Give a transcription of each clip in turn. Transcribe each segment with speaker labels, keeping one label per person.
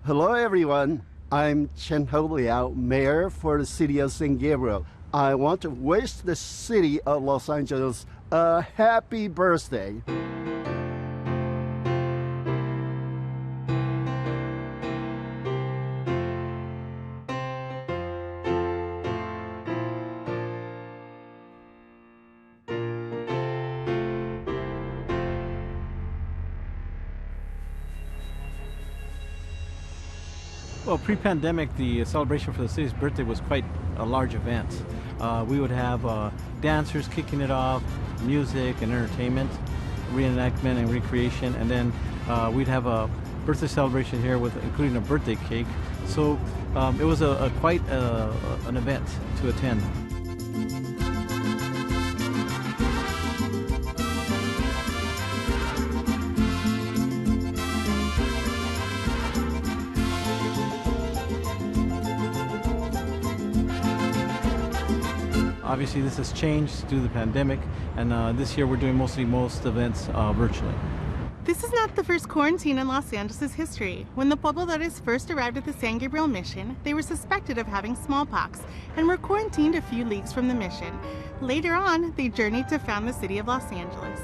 Speaker 1: Hello everyone, I'm Chen Liao, Mayor for the city of San Gabriel. I want to wish the city of Los Angeles a happy birthday.
Speaker 2: Well, pre-pandemic, the celebration for the city's birthday was quite a large event. We would have dancers kicking it off, music and entertainment, reenactment and recreation, and then we'd have a birthday celebration here with including a birthday cake. So it was quite an event to attend. Obviously, this has changed due to the pandemic, and this year we're doing most events virtually.
Speaker 3: This is not the first quarantine in Los Angeles' history. When the Pobladores first arrived at the San Gabriel mission, they were suspected of having smallpox and were quarantined a few leagues from the mission. Later on, they journeyed to found the city of Los Angeles.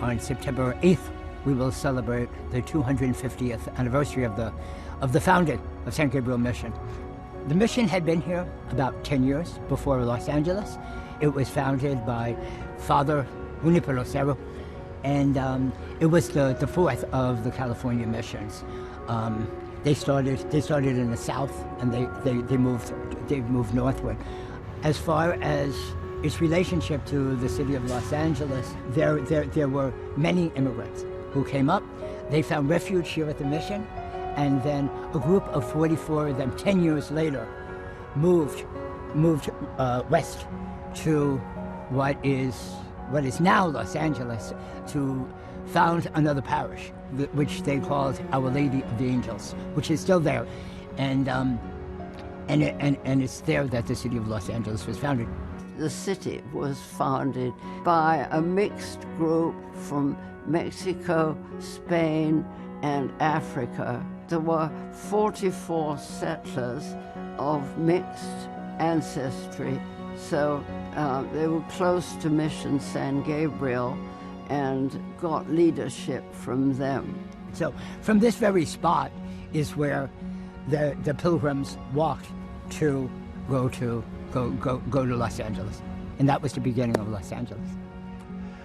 Speaker 4: On September 8th, we will celebrate the 250th anniversary of the founding of San Gabriel Mission. The mission had been here about 10 years before Los Angeles. It was founded by Father Junipero, and it was the fourth of the California missions. They started in the south, and they moved northward. As far as its relationship to the city of Los Angeles, there were many immigrants who came up. They found refuge here at the mission, and then a group of 44 of them 10 years later moved west to what is now Los Angeles, to found another parish, which they called Our Lady of the Angels, which is still there, and it's there that the city of Los Angeles was founded.
Speaker 5: The city was founded by a mixed group from Mexico, Spain, and Africa. There were 44 settlers of mixed ancestry, so they were close to Mission San Gabriel and got leadership from them.
Speaker 4: So from this very spot is where the pilgrims walked to go to Los Angeles. And that was the beginning of Los Angeles.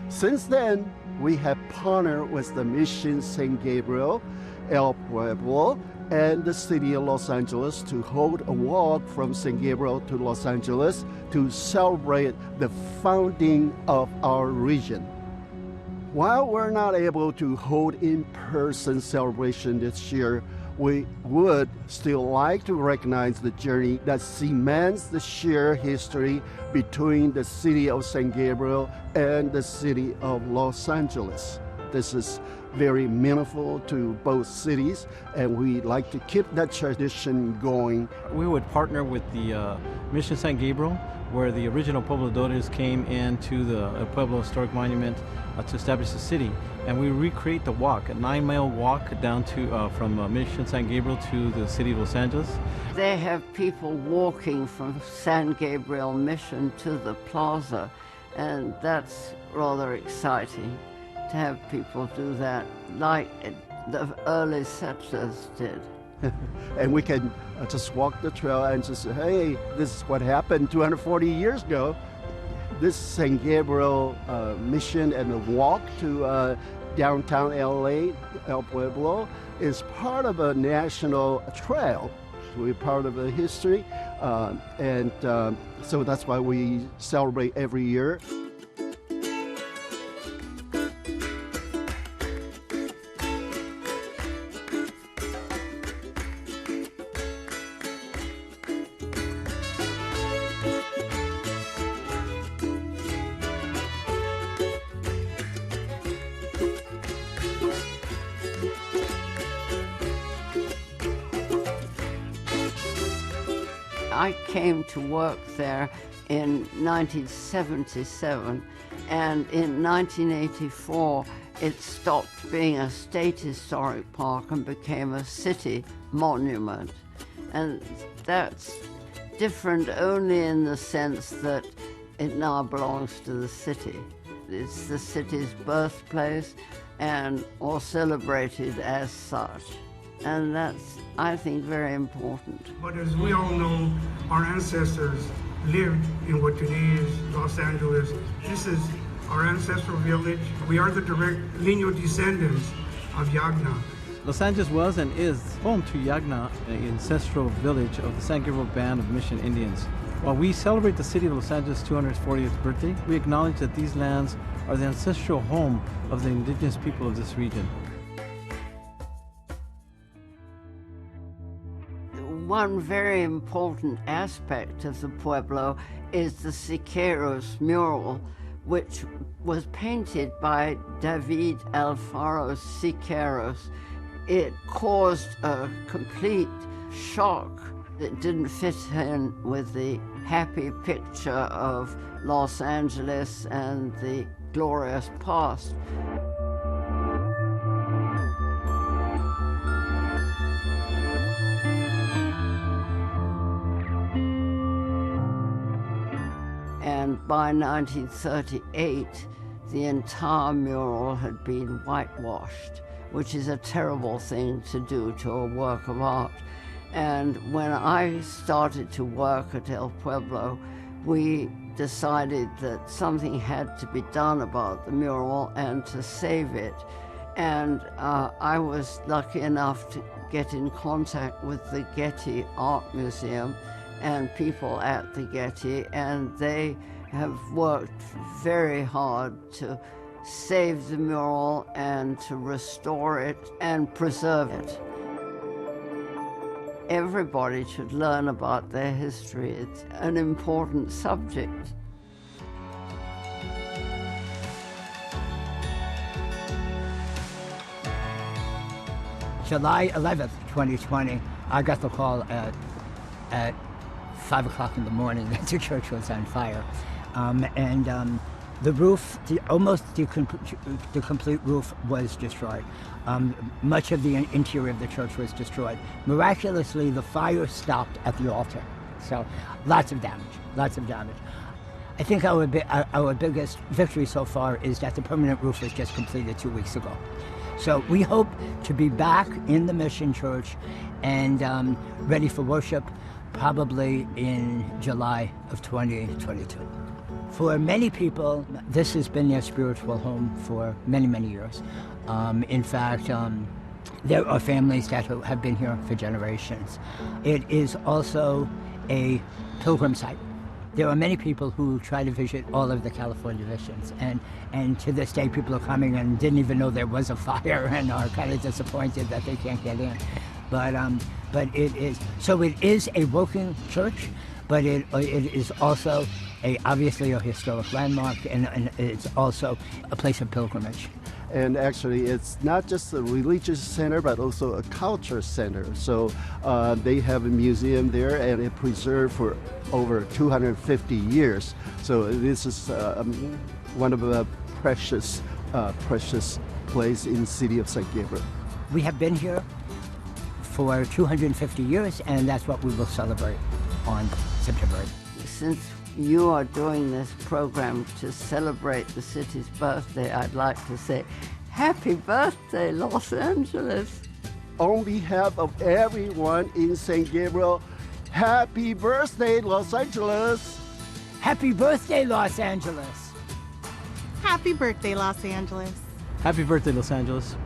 Speaker 1: Since then, we have partnered with the Mission San Gabriel, El Pueblo, and the city of Los Angeles to hold a walk from San Gabriel to Los Angeles to celebrate the founding of our region. While we're not able to hold in-person celebration this year, we would still like to recognize the journey that cements the shared history between the city of San Gabriel and the city of Los Angeles. This is very meaningful to both cities, and we like to keep that tradition going.
Speaker 2: We would partner with the Mission San Gabriel, where the original Pobladores came into the Pueblo Historic Monument to establish the city, and we recreate the walk, a 9-mile walk down to from Mission San Gabriel to the city of Los Angeles.
Speaker 5: They have people walking from San Gabriel Mission to the plaza, and that's rather exciting to have people do that like the early settlers did.
Speaker 1: And we can just walk the trail and just say, hey, this is what happened 240 years ago. This San Gabriel mission and the walk to downtown LA, El Pueblo, is part of a national trail. We're part of the history, and so that's why we celebrate every year.
Speaker 5: I came to work there in 1977, and in 1984 it stopped being a state historic park and became a city monument. And that's different only in the sense that it now belongs to the city. It's the city's birthplace and or celebrated as such. And that's, I think, very important.
Speaker 6: But as we all know, our ancestors lived in what today is Los Angeles. This is our ancestral village. We are the direct lineal descendants of Yagna.
Speaker 2: Los Angeles was and is home to Yagna, an ancestral village of the San Gabriel band of Mission Indians. While we celebrate the city of Los Angeles' 240th birthday, we acknowledge that these lands are the ancestral home of the indigenous people of this region.
Speaker 5: One very important aspect of the Pueblo is the Siqueiros mural, which was painted by David Alfaro Siqueiros. It caused a complete shock that didn't fit in with the happy picture of Los Angeles and the glorious past. And by 1938, the entire mural had been whitewashed, which is a terrible thing to do to a work of art. And when I started to work at El Pueblo, we decided that something had to be done about the mural and to save it. And I was lucky enough to get in contact with the Getty Art Museum and people at the Getty, and they have worked very hard to save the mural and to restore it and preserve it. Everybody should learn about their history. It's an important subject.
Speaker 4: July 11th, 2020, I got the call at 5 o'clock in the morning that the church was on fire. The roof, the complete roof was destroyed. Much of the interior of the church was destroyed. Miraculously, the fire stopped at the altar. So lots of damage. I think our biggest victory so far is that the permanent roof was just completed 2 weeks ago. So we hope to be back in the Mission Church and ready for worship probably in July of 2022. For many people, this has been their spiritual home for many, many years. In fact, there are families that have been here for generations. It is also a pilgrim site. There are many people who try to visit all of the California missions, and to this day people are coming and didn't even know there was a fire and are kind of disappointed that they can't get in. But it is a working church, but it is also obviously a historic landmark, and it's also a place of pilgrimage.
Speaker 1: And actually, it's not just a religious center, but also a culture center. So they have a museum there, and it preserved for over 250 years. So this is one of the precious place in the city of San Gabriel.
Speaker 4: We have been here for 250 years, and that's what we will celebrate on September 8th.
Speaker 5: Since you are doing this program to celebrate the city's birthday, I'd like to say, happy birthday, Los Angeles.
Speaker 1: On behalf of everyone in San Gabriel, happy birthday, Los Angeles.
Speaker 4: Happy birthday, Los Angeles.
Speaker 3: Happy birthday, Los Angeles.
Speaker 2: Happy birthday, Los Angeles.